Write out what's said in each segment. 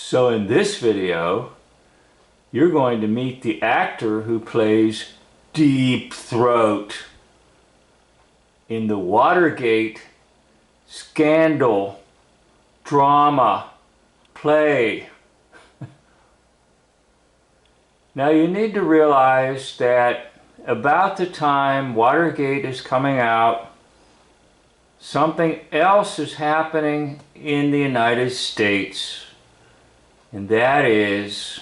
So in this video, you're going to meet the actor who plays Deep Throat in the Watergate scandal drama play. Now you need to realize that about the time Watergate is coming out, something else is happening in the United States. And that is,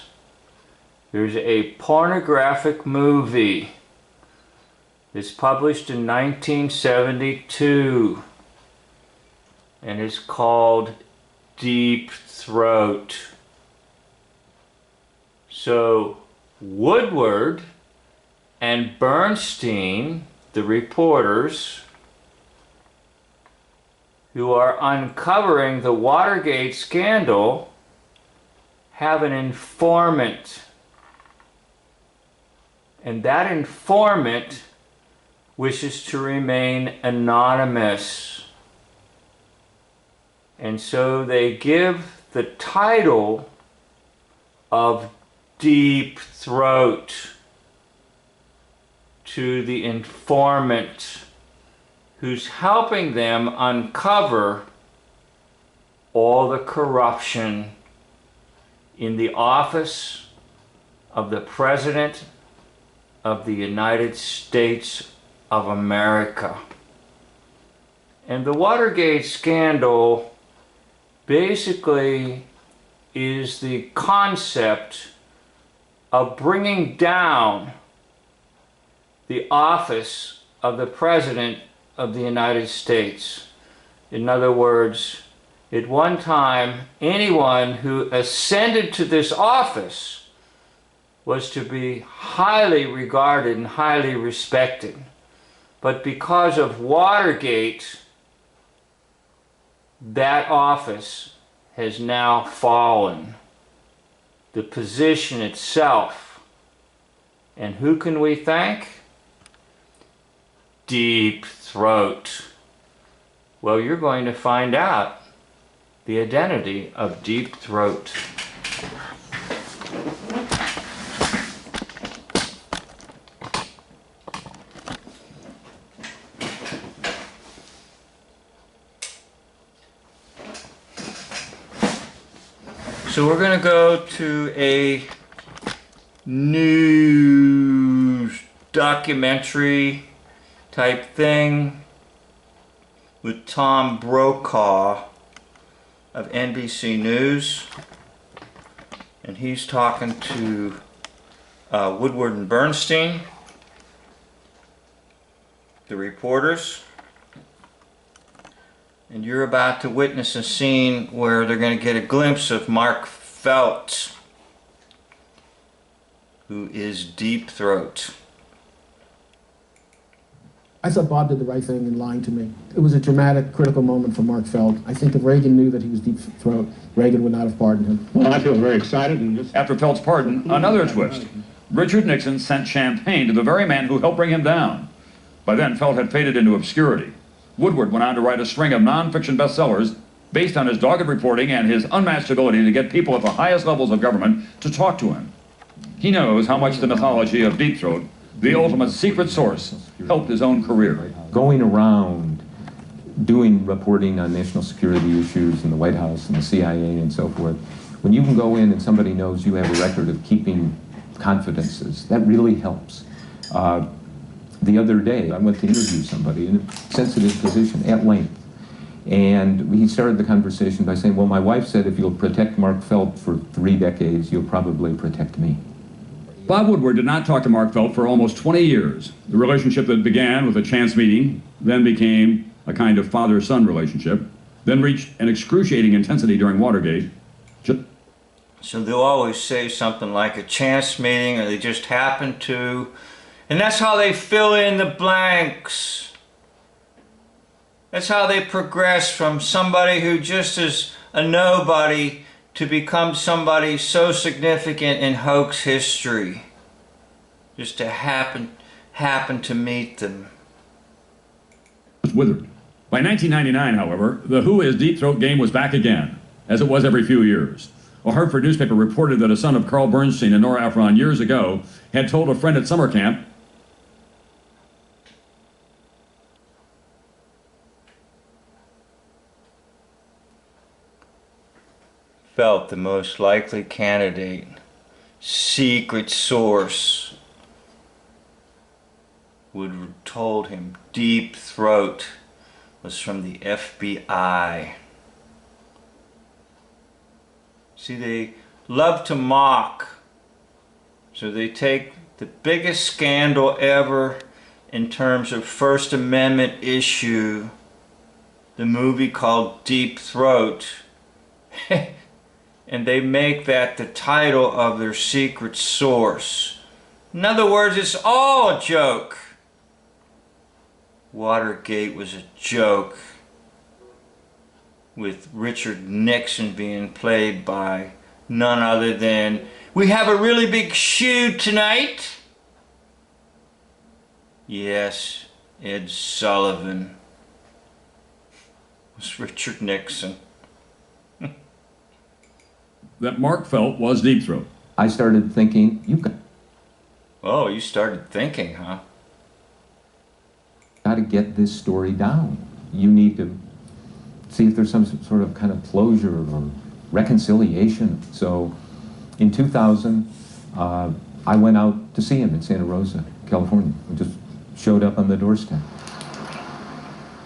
there's a pornographic movie that's published in 1972, and it's called Deep Throat. So Woodward and Bernstein, the reporters who are uncovering the Watergate scandal, have an informant. And that informant wishes to remain anonymous. And so they give the title of Deep Throat to the informant who's helping them uncover all the corruption in the office of the President of the United States of America. And the Watergate scandal basically is the concept of bringing down the office of the President of the United States. In other words, at one time, anyone who ascended to this office was to be highly regarded and highly respected. But because of Watergate, that office has now fallen. The position itself. And who can we thank? Deep Throat. Well, you're going to find out the identity of Deep Throat. So we're going to go to a news documentary type thing with Tom Brokaw of NBC News, and he's talking to Woodward and Bernstein, the reporters, and you're about to witness a scene where they're going to get a glimpse of Mark Felt, who is Deep Throat. I thought Bob did the right thing in lying to me. It was a dramatic, critical moment for Mark Felt. I think if Reagan knew that he was Deep Throat, Reagan would not have pardoned him. Well, I feel very excited. And just after Felt's pardon, another twist. Richard Nixon sent champagne to the very man who helped bring him down. By then, Felt had faded into obscurity. Woodward went on to write a string of non-fiction bestsellers based on his dogged reporting and his unmatched ability to get people at the highest levels of government to talk to him. He knows how much the mythology of Deep Throat, the ultimate secret source, helped his own career. Going around doing reporting on national security issues in the White House and the CIA and so forth, when you can go in and somebody knows you have a record of keeping confidences, that really helps. The other day, I went to interview somebody in a sensitive position at length, and he started the conversation by saying, well, my wife said if you'll protect Mark Felt for 3 decades, you'll probably protect me. Bob Woodward did not talk to Mark Felt for almost 20 years. The relationship that began with a chance meeting, then became a kind of father-son relationship, then reached an excruciating intensity during Watergate. So they'll always say something like a chance meeting, or they just happened to, and that's how they fill in the blanks. That's how they progress from somebody who just is a nobody to become somebody so significant in hoax history. Just to happen to meet them. Withered. By 1999, however, the Who is Deep Throat game was back again, as it was every few years. A Hartford newspaper reported that a son of Carl Bernstein and Nora Ephron years ago had told a friend at summer camp Felt the most likely candidate. Secret source. Woodward told him Deep Throat was from the FBI. See, they love to mock. So they take the biggest scandal ever in terms of First Amendment issue, the movie called Deep Throat, and they make that the title of their secret source. In other words, it's all a joke. Watergate was a joke, with Richard Nixon being played by none other than, we have a really big shoe tonight. Yes, Ed Sullivan was Richard Nixon. that Mark felt was Deep Throat. I started thinking, you've Oh, you started thinking, huh? got to get this story down. You need to see if there's some sort of kind of closure or reconciliation. So in 2000, I went out to see him in Santa Rosa, California. We just showed up on the doorstep.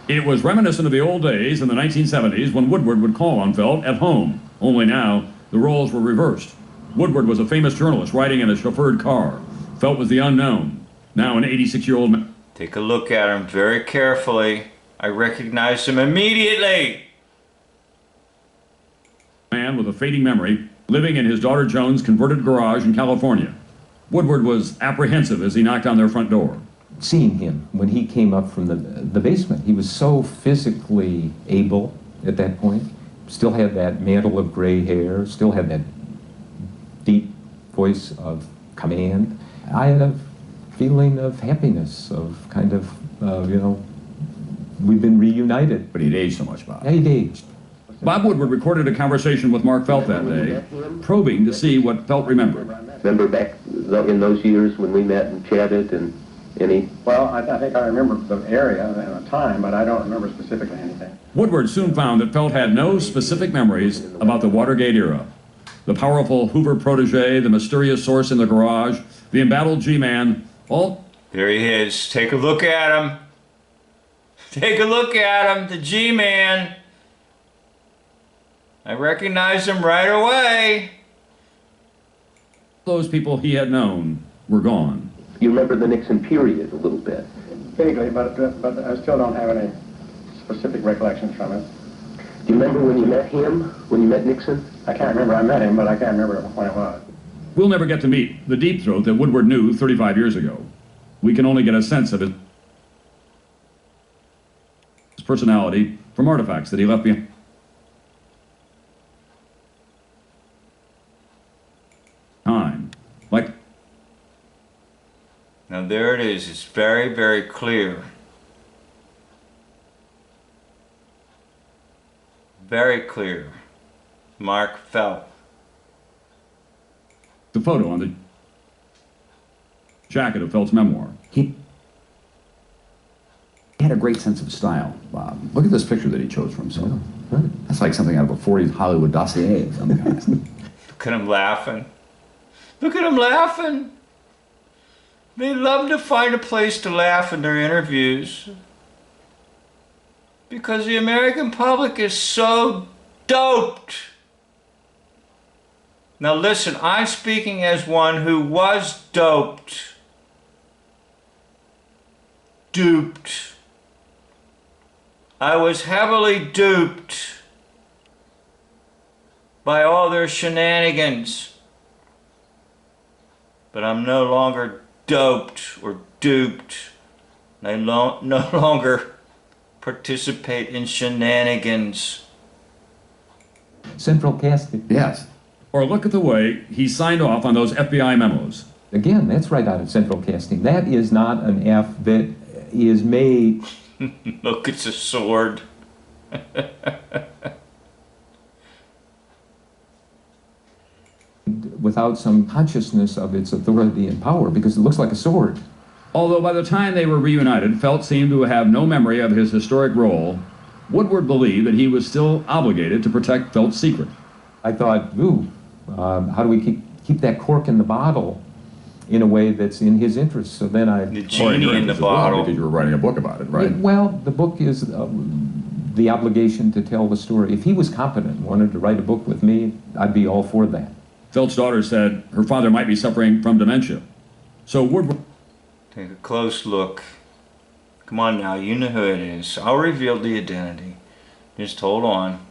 It was reminiscent of the old days in the 1970s when Woodward would call on Felt at home. Only now, the roles were reversed. Woodward was a famous journalist riding in a chauffeured car. Felt was the unknown, now an 86-year-old man. Take a look at him very carefully. I recognized him immediately. Man with a fading memory, living in his daughter Joan's converted garage in California. Woodward was apprehensive as he knocked on their front door. Seeing him when he came up from the basement, he was so physically able at that point. Still had that mantle of gray hair, still had that deep voice of command. I had a feeling of happiness, of kind of, we've been reunited. But he'd aged so much, Bob. Yeah, he'd aged. Bob Woodward recorded a conversation with Mark Felt that day, probing to see what Felt remembered. Remember back in those years when we met and chatted and any? Well, I think I remember the area and the time, but I don't remember specifically anything. Woodward soon found that Felt had no specific memories about the Watergate era. The powerful Hoover protege, the mysterious source in the garage, the embattled G-Man, all... There he is. Take a look at him. Take a look at him, the G-Man. I recognized him right away. those people he had known were gone. You remember the Nixon period a little bit? Vaguely, but I still don't have any specific recollections from it. Do you remember when you met him, when you met Nixon? I can't remember I met him, but I can't remember when it was. We'll never get to meet the Deep Throat that Woodward knew 35 years ago. We can only get a sense of his personality from artifacts that he left behind. Like, now there it is. It's very, very clear. Very clear. Mark Felt. the photo on the jacket of Felt's memoir. He had a great sense of style, Bob. Look at this picture that he chose for himself. Yeah, right. That's like something out of a 40s Hollywood dossier of some kind. Look at him laughing. Look at him laughing. They love to find a place to laugh in their interviews. Because the American public is so doped. Now listen, I'm speaking as one who was doped. Duped. I was heavily duped by all their shenanigans. But I'm no longer doped or duped. I no longer participate in shenanigans. Central casting. Yes. Or look at the way he signed off on those FBI memos. Again, that's right out of central casting. That is not an F that is made. Look, it's a sword. without some consciousness of its authority and power, because it looks like a sword. Although by the time they were reunited, Felt seemed to have no memory of his historic role, Woodward believed that he was still obligated to protect Felt's secret. I thought, how do we keep that cork in the bottle in a way that's in his interest? So then The genie in the bottle. Because you were writing a book about it, right? Well, the book is the obligation to tell the story. If he was competent and wanted to write a book with me, I'd be all for that. Felt's daughter said her father might be suffering from dementia. So Woodward... Take a close look. Come on now, you know who it is. I'll reveal the identity. Just hold on.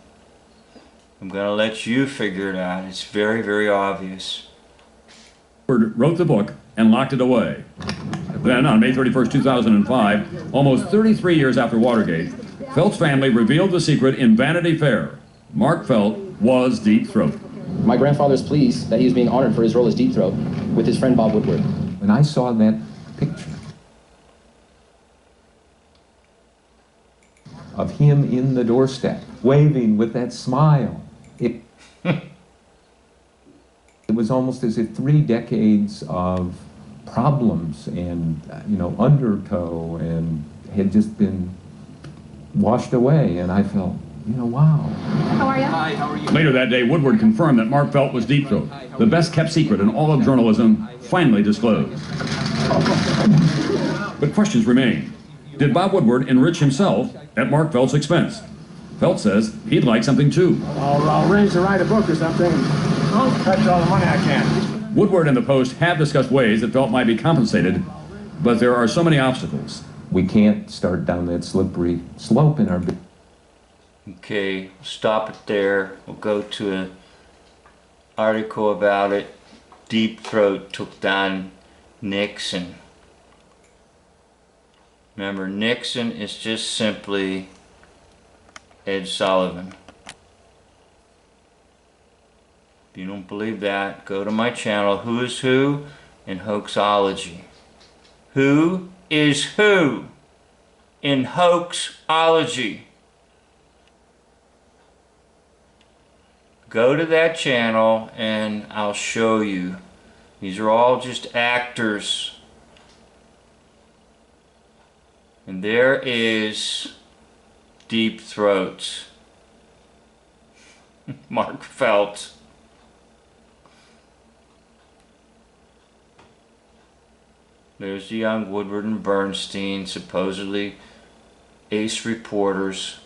I'm going to let you figure it out. It's very, very obvious. Woodward wrote the book and locked it away. Then, on May 31st, 2005, almost 33 years after Watergate, Felt's family revealed the secret in Vanity Fair. Mark Felt was Deep Throat. My grandfather is pleased that he was being honored for his role as Deep Throat with his friend Bob Woodward. When I saw that picture of him in the doorstep, waving with that smile, it was almost as if 3 decades of problems and, undertow and had just been washed away, and I felt, wow. How are you? Hi, how are you? Later that day, Woodward confirmed that Mark Felt was Deep Throat, the best-kept secret in all of journalism, finally disclosed. But questions remain. Did Bob Woodward enrich himself at Mark Felt's expense? Felt says he'd like something too. I'll arrange to write a book or something. I'll fetch all the money I can. Woodward and the Post have discussed ways that Felt might be compensated, but there are so many obstacles. We can't start down that slippery slope in our business. Okay, stop it there. We'll go to an article about it. Deep Throat took down Nixon. Remember, Nixon is just simply Ed Sullivan. If you don't believe that, go to my channel, Who is Who in Hoaxology. Who is who in Hoaxology? Go to that channel and I'll show you. These are all just actors. And there is Deep Throat. Mark Felt. There's the young Woodward and Bernstein, supposedly ace reporters,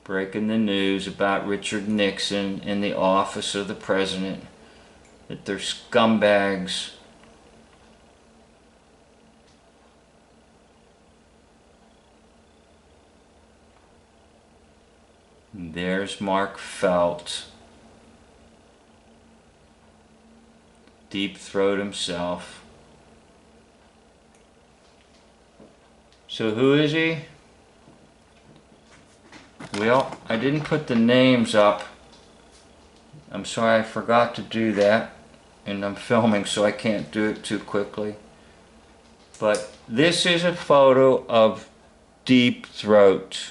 breaking the news about Richard Nixon in the office of the president, that they're scumbags. And there's Mark Felt, Deep Throat himself. So who is he? Well, I didn't put the names up. I'm sorry, I forgot to do that. And I'm filming, so I can't do it too quickly. But this is a photo of Deep Throat.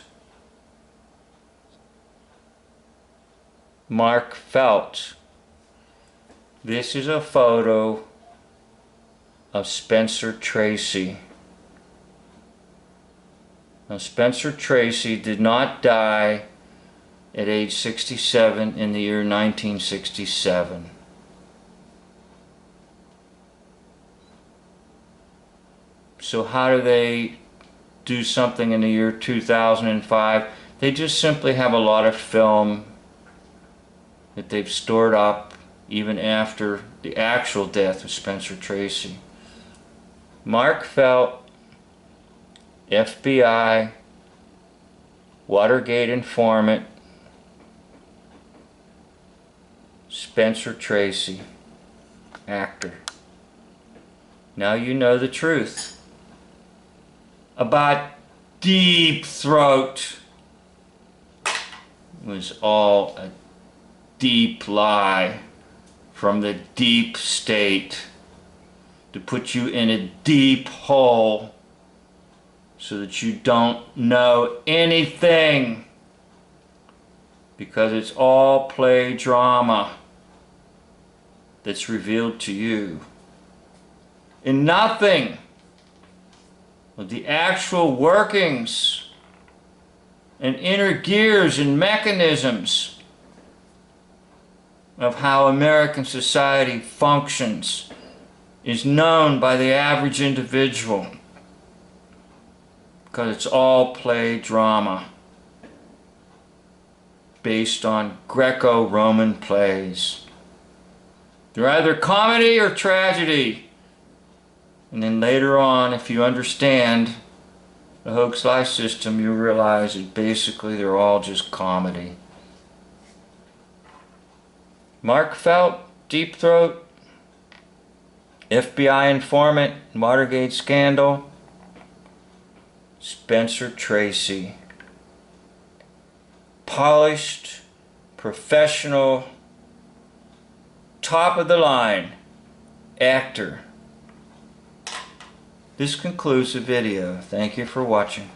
Mark Felt. This is a photo of Spencer Tracy. Now, Spencer Tracy did not die at age 67 in the year 1967. So how do they do something in the year 2005? They just simply have a lot of film that they've stored up even after the actual death of Spencer Tracy. Mark Felt, FBI, Watergate informant, Spencer Tracy, actor. Now you know the truth about Deep Throat. It was all a deep lie from the deep state to put you in a deep hole so that you don't know anything, because it's all play drama. that's revealed to you. In nothing of the actual workings and inner gears and mechanisms of how American society functions is known by the average individual, because it's all play drama based on Greco-Roman plays. They're either comedy or tragedy. And then later on, if you understand the hoax-lie system, you realize that basically they're all just comedy. Mark Felt, Deep Throat, FBI informant, Watergate scandal, Spencer Tracy. Polished, professional, top of the line actor. This concludes the video. Thank you for watching.